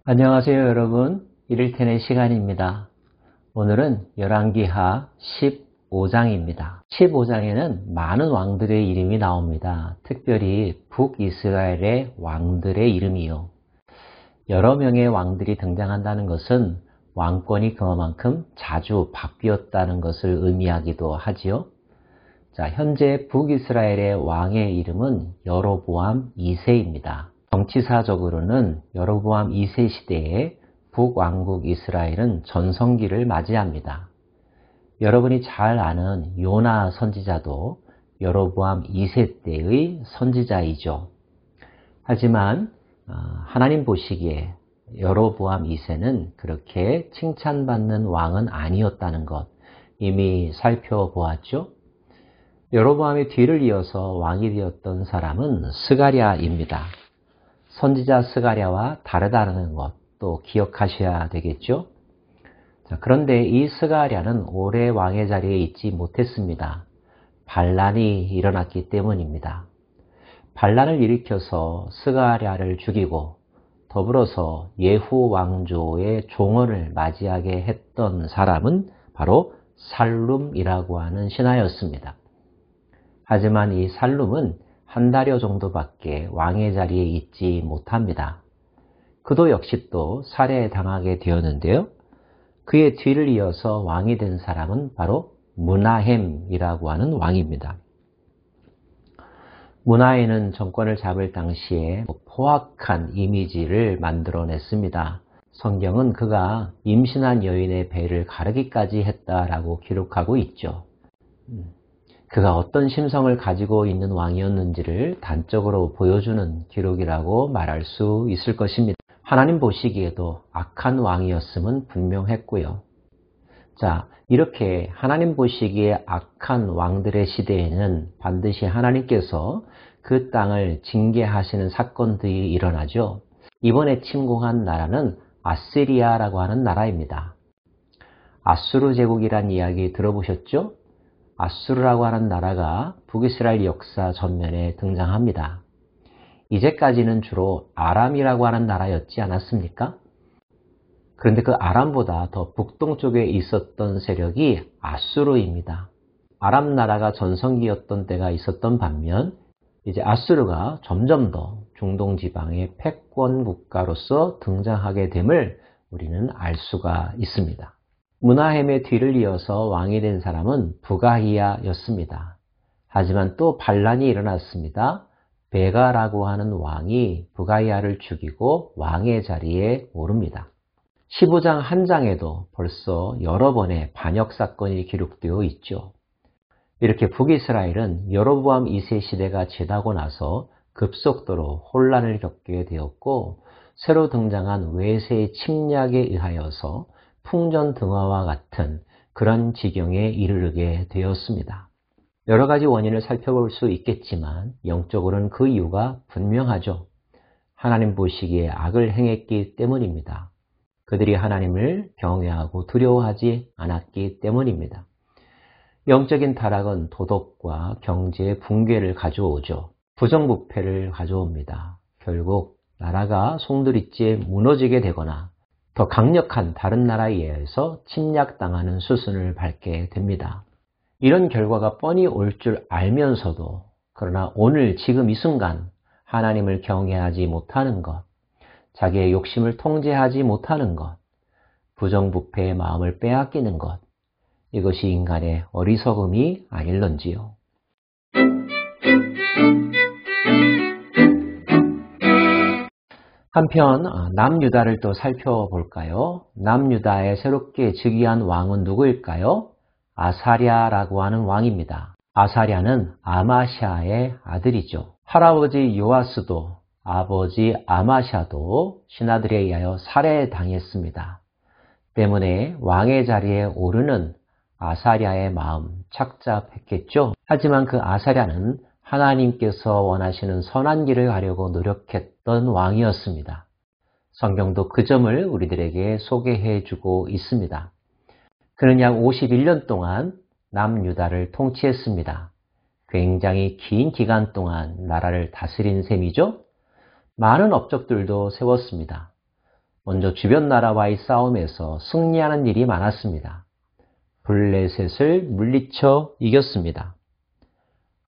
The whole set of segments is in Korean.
안녕하세요 여러분. 이를테는 시간입니다. 오늘은 열왕기하 15장입니다. 15장에는 많은 왕들의 이름이 나옵니다. 특별히 북이스라엘의 왕들의 이름이요. 여러 명의 왕들이 등장한다는 것은 왕권이 그만큼 자주 바뀌었다는 것을 의미하기도 하지요. 자, 현재 북이스라엘의 왕의 이름은 여로보암 2세입니다. 정치사적으로는 여로보암 2세 시대에 북왕국 이스라엘은 전성기를 맞이합니다. 여러분이 잘 아는 요나 선지자도 여로보암 2세 때의 선지자이죠. 하지만 하나님 보시기에 여로보암 2세는 그렇게 칭찬받는 왕은 아니었다는 것 이미 살펴보았죠. 여로보암의 뒤를 이어서 왕이 되었던 사람은 스가랴입니다. 선지자 스가랴와 다르다는 것도 기억하셔야 되겠죠. 자, 그런데 이 스가랴는 오래 왕의 자리에 있지 못했습니다. 반란이 일어났기 때문입니다. 반란을 일으켜서 스가랴를 죽이고 더불어서 예후 왕조의 종언을 맞이하게 했던 사람은 바로 살룸이라고 하는 신하였습니다. 하지만 이 살룸은 한 달여 정도밖에 왕의 자리에 있지 못합니다. 그도 역시 또 살해당하게 되었는데요. 그의 뒤를 이어서 왕이 된 사람은 바로 므나헴이라고 하는 왕입니다. 므나헴은 정권을 잡을 당시에 포악한 이미지를 만들어냈습니다. 성경은 그가 임신한 여인의 배를 가르기까지 했다라고 기록하고 있죠. 그가 어떤 심성을 가지고 있는 왕이었는지를 단적으로 보여주는 기록이라고 말할 수 있을 것입니다. 하나님 보시기에도 악한 왕이었음은 분명했고요. 자, 이렇게 하나님 보시기에 악한 왕들의 시대에는 반드시 하나님께서 그 땅을 징계하시는 사건들이 일어나죠. 이번에 침공한 나라는 아시리아라고 하는 나라입니다. 아수르 제국이란 이야기 들어보셨죠? 아수르라고 하는 나라가 북이스라엘 역사 전면에 등장합니다. 이제까지는 주로 아람이라고 하는 나라였지 않았습니까? 그런데 그 아람보다 더 북동쪽에 있었던 세력이 아수르입니다. 아람 나라가 전성기였던 때가 있었던 반면 이제 아수르가 점점 더 중동 지방의 패권 국가로서 등장하게 됨을 우리는 알 수가 있습니다. 므나헴의 뒤를 이어서 왕이 된 사람은 부가히야였습니다. 하지만 또 반란이 일어났습니다. 베가라고 하는 왕이 부가히야를 죽이고 왕의 자리에 오릅니다. 15장 한 장에도 벌써 여러 번의 반역 사건이 기록되어 있죠. 이렇게 북이스라엘은 여로보암 2세 시대가 지나고 나서 급속도로 혼란을 겪게 되었고 새로 등장한 외세의 침략에 의하여서 풍전등화와 같은 그런 지경에 이르게 되었습니다. 여러 가지 원인을 살펴볼 수 있겠지만 영적으로는 그 이유가 분명하죠. 하나님 보시기에 악을 행했기 때문입니다. 그들이 하나님을 경외하고 두려워하지 않았기 때문입니다. 영적인 타락은 도덕과 경제의 붕괴를 가져오죠. 부정부패를 가져옵니다. 결국 나라가 송두리째 무너지게 되거나 더 강력한 다른 나라에 의해서 침략당하는 수순을 밟게 됩니다. 이런 결과가 뻔히 올 줄 알면서도 그러나 오늘 지금 이 순간 하나님을 경외하지 못하는 것, 자기의 욕심을 통제하지 못하는 것, 부정부패의 마음을 빼앗기는 것, 이것이 인간의 어리석음이 아닐런지요. 한편 남유다를 또 살펴볼까요? 남유다에 새롭게 즉위한 왕은 누구일까요? 아사랴라고 하는 왕입니다. 아사랴는 아마샤의 아들이죠. 할아버지 요아스도 아버지 아마샤도 신하들에 의하여 살해당했습니다. 때문에 왕의 자리에 오르는 아사랴의 마음 착잡했겠죠. 하지만 그 아사랴는 하나님께서 원하시는 선한 길을 가려고 노력했던 왕이었습니다. 성경도 그 점을 우리들에게 소개해 주고 있습니다. 그는 약 51년 동안 남유다를 통치했습니다. 굉장히 긴 기간 동안 나라를 다스린 셈이죠. 많은 업적들도 세웠습니다. 먼저 주변 나라와의 싸움에서 승리하는 일이 많았습니다. 블레셋을 물리쳐 이겼습니다.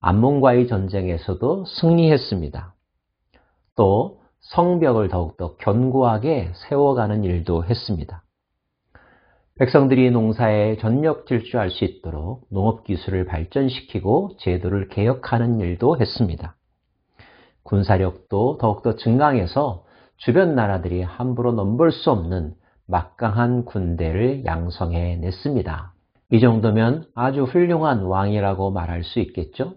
암몬과의 전쟁에서도 승리했습니다. 또 성벽을 더욱더 견고하게 세워가는 일도 했습니다. 백성들이 농사에 전력 질주할 수 있도록 농업기술을 발전시키고 제도를 개혁하는 일도 했습니다. 군사력도 더욱더 증강해서 주변 나라들이 함부로 넘볼 수 없는 막강한 군대를 양성해냈습니다. 이 정도면 아주 훌륭한 왕이라고 말할 수 있겠죠?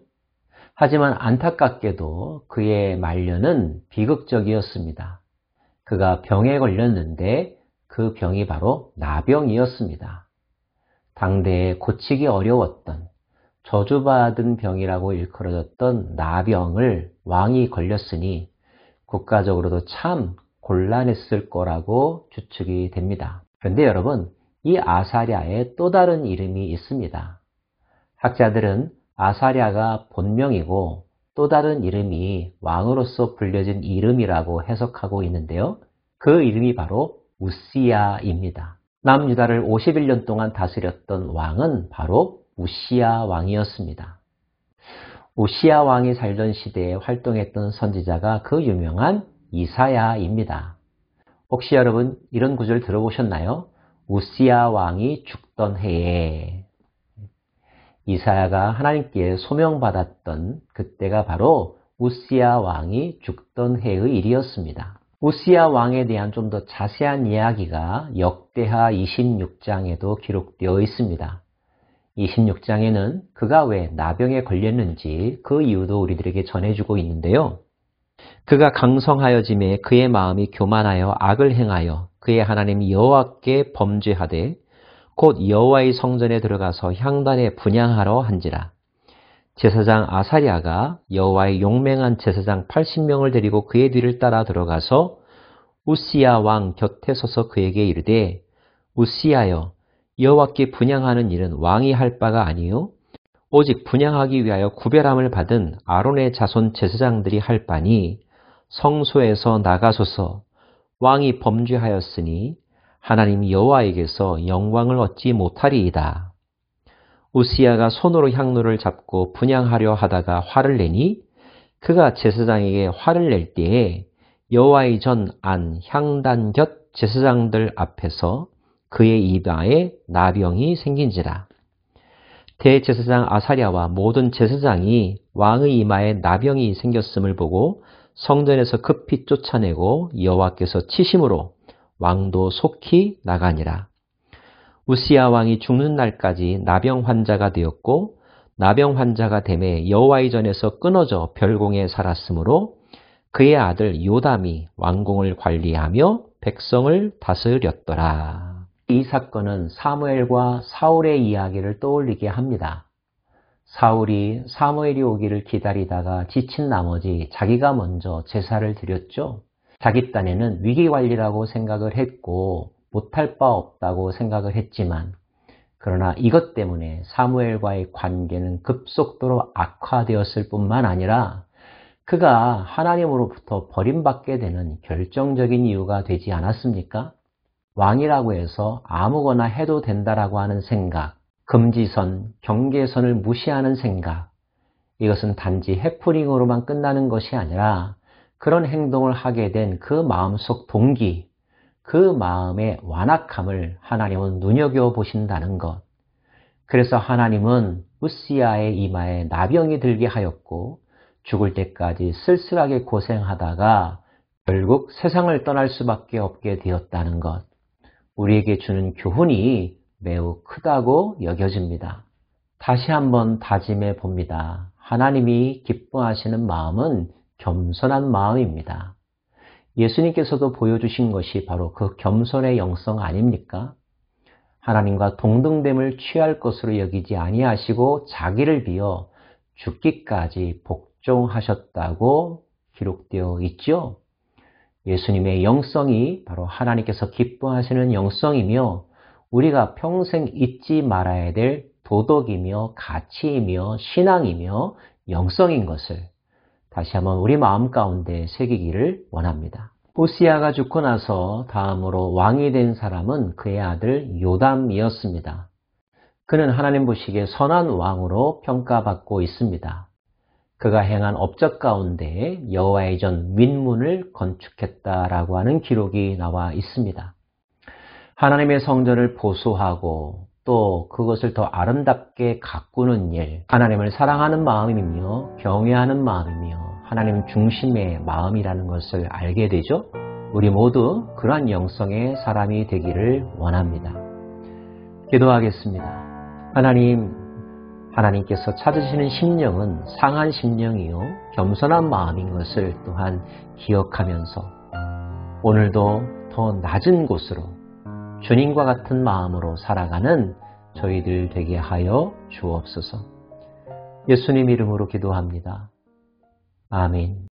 하지만 안타깝게도 그의 말년은 비극적이었습니다. 그가 병에 걸렸는데 그 병이 바로 나병이었습니다. 당대에 고치기 어려웠던 저주받은 병이라고 일컬어졌던 나병을 왕이 걸렸으니 국가적으로도 참 곤란했을 거라고 추측이 됩니다. 그런데 여러분, 이 아사랴의 또 다른 이름이 있습니다. 학자들은 아사랴가 본명이고 또 다른 이름이 왕으로서 불려진 이름이라고 해석하고 있는데요. 그 이름이 바로 우시야입니다. 남유다를 51년 동안 다스렸던 왕은 바로 우시야 왕이었습니다. 우시야 왕이 살던 시대에 활동했던 선지자가 그 유명한 이사야입니다. 혹시 여러분 이런 구절 들어보셨나요? 우시야 왕이 죽던 해에. 이사야가 하나님께 소명받았던 그때가 바로 우시야 왕이 죽던 해의 일이었습니다. 우시야 왕에 대한 좀 더 자세한 이야기가 역대하 26장에도 기록되어 있습니다. 26장에는 그가 왜 나병에 걸렸는지 그 이유도 우리들에게 전해주고 있는데요. 그가 강성하여짐에 그의 마음이 교만하여 악을 행하여 그의 하나님 여호와께 범죄하되 곧 여호와의 성전에 들어가서 향단에 분향하러 한지라. 제사장 아사랴가 여호와의 용맹한 제사장 80명을 데리고 그의 뒤를 따라 들어가서 우시야 왕 곁에 서서 그에게 이르되 우시야여 여호와께 분향하는 일은 왕이 할 바가 아니요 오직 분향하기 위하여 구별함을 받은 아론의 자손 제사장들이 할 바니 성소에서 나가소서. 왕이 범죄하였으니 하나님 여호와에게서 영광을 얻지 못하리이다. 우시야가 손으로 향로를 잡고 분향하려 하다가 화를 내니 그가 제사장에게 화를 낼 때에 여호와의 전 안 향단 곁 제사장들 앞에서 그의 이마에 나병이 생긴지라. 대제사장 아사랴와 모든 제사장이 왕의 이마에 나병이 생겼음을 보고 성전에서 급히 쫓아내고 여호와께서 치심으로 왕도 속히 나가니라. 우시야 왕이 죽는 날까지 나병 환자가 되었고 나병 환자가 됨에 여호와의 전에서 끊어져 별공에 살았으므로 그의 아들 요담이 왕궁을 관리하며 백성을 다스렸더라. 이 사건은 사무엘과 사울의 이야기를 떠올리게 합니다. 사울이 사무엘이 오기를 기다리다가 지친 나머지 자기가 먼저 제사를 드렸죠. 자기 딴에는 위기관리라고 생각을 했고 못할 바 없다고 생각을 했지만 그러나 이것 때문에 사무엘과의 관계는 급속도로 악화되었을 뿐만 아니라 그가 하나님으로부터 버림받게 되는 결정적인 이유가 되지 않았습니까? 왕이라고 해서 아무거나 해도 된다라고 하는 생각, 금지선, 경계선을 무시하는 생각, 이것은 단지 해프닝으로만 끝나는 것이 아니라 그런 행동을 하게 된 그 마음속 동기, 그 마음의 완악함을 하나님은 눈여겨보신다는 것. 그래서 하나님은 우시야의 이마에 나병이 들게 하였고 죽을 때까지 쓸쓸하게 고생하다가 결국 세상을 떠날 수밖에 없게 되었다는 것. 우리에게 주는 교훈이 매우 크다고 여겨집니다. 다시 한번 다짐해 봅니다. 하나님이 기뻐하시는 마음은 겸손한 마음입니다. 예수님께서도 보여주신 것이 바로 그 겸손의 영성 아닙니까? 하나님과 동등됨을 취할 것으로 여기지 아니하시고 자기를 비워 죽기까지 복종하셨다고 기록되어 있죠. 예수님의 영성이 바로 하나님께서 기뻐하시는 영성이며 우리가 평생 잊지 말아야 될 도덕이며 가치이며 신앙이며 영성인 것을 다시 한번 우리 마음 가운데 새기기를 원합니다. 우시야가 죽고 나서 다음으로 왕이 된 사람은 그의 아들 요담이었습니다. 그는 하나님 보시기에 선한 왕으로 평가받고 있습니다. 그가 행한 업적 가운데 여호와의 전 윗문을 건축했다라고 하는 기록이 나와 있습니다. 하나님의 성전을 보수하고 또 그것을 더 아름답게 가꾸는 일, 하나님을 사랑하는 마음이며 경외하는 마음이며 하나님 중심의 마음이라는 것을 알게 되죠. 우리 모두 그러한 영성의 사람이 되기를 원합니다. 기도하겠습니다. 하나님께서 찾으시는 심령은 상한 심령이요 겸손한 마음인 것을 또한 기억하면서 오늘도 더 낮은 곳으로 주님과 같은 마음으로 살아가는 저희들 되게 하여 주옵소서. 예수님 이름으로 기도합니다. 아멘.